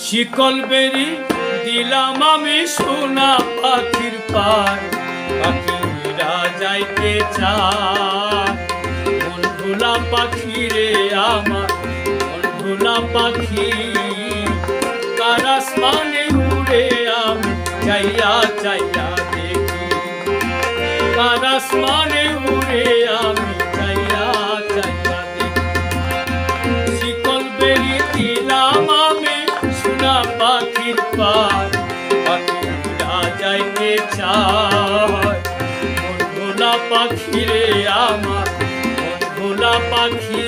শিকল বেরি দিলাম আমি সোনা পাখির পার, পাখিরা যাইতে চায়। মন ভোলা পাখি রে আমার, মন ভোলা পাখি, কার আসমানে উড়ে আমি চাইয়া চাইয়া দেখি, কার আসমানে উড়ে আমি চাইয়া চাইয়া দেখি। শিকল বেরি দিলাম আমি সোনা পাখির পার, পাখিরা যাইতে চায়। মন ভোলা পাখি রে আমার, মন ভোলা পাখি,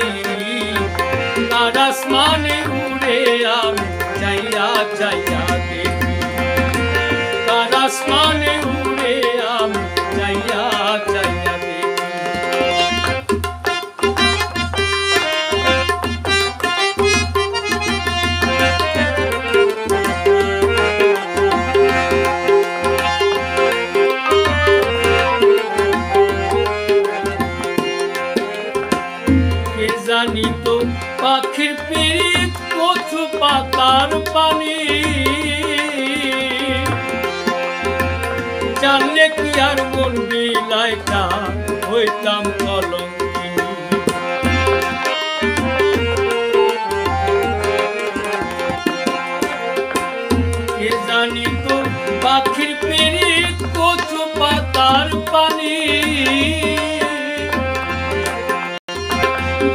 কার আসমানে উড়ে আমি চাইয়া চাইয়া দেখি, কার আসমানে উড়ে আমি চাইয়া চাইয়া দেখি। জানি তো পাখির পিরিত কচু পাতার পানি, জানলে কি আর মন বিলাইটা হইতাম কলঙ্কিনী। কে জানি তো পাখির পিরিত কচু পাতার পানি,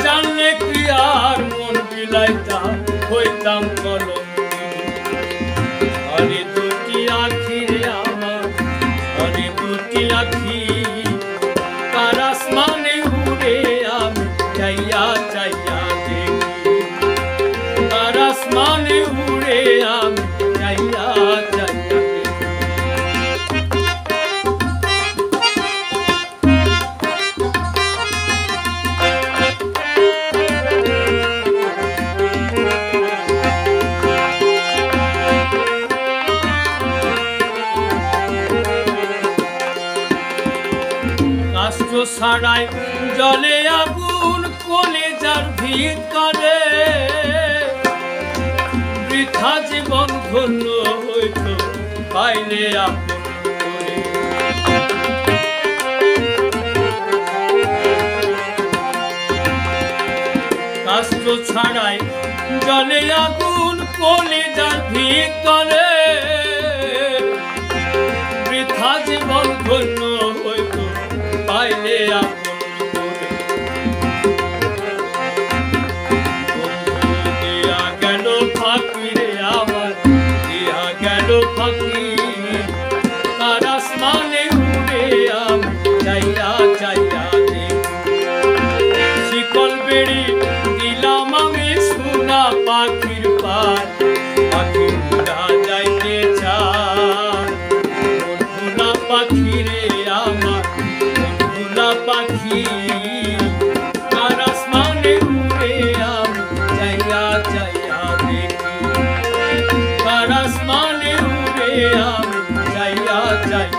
জানলে কি আর মন বিলাইতা হইতাম কলঙ্কিনী। আরে দুটি আখি রে আমার, আরে দুটি আখি, কার আসমানে উড়ে আমি চাইয়া চাইয়া দেখি, কার আসমানে উড়ে আমি চাইয়া চাইয়া দেখি। কষ্ট ছাড়াই জলে আগুন কলিজার ভিতরে, বৃথা জীবন ধন্য হইত পাইলে আপন করে। কষ্ট ছাড়াই জলে আগুন কলিজার ভিতরে, বৃথা জীবন ধন্য হইত পাইলে আপন করে। বন্ধু দিয়া গেল ফাঁকি রে আমার, দিয়া গেল ফাঁকি, কার আসমানে উড়ে আমি চাইয়া চাইয়া দেখি। শিকল বেরি দিলাম আমি সোনা পাখির পার, পাখিরা যাইতে চায়। মন ভোলা পাখি রে আমার, পাখি, কার আসমানে উড়ে আমি চাইয়া চাইয়া দেখি, কার আসমানে উড়ে আমি চাইয়া চাইয়া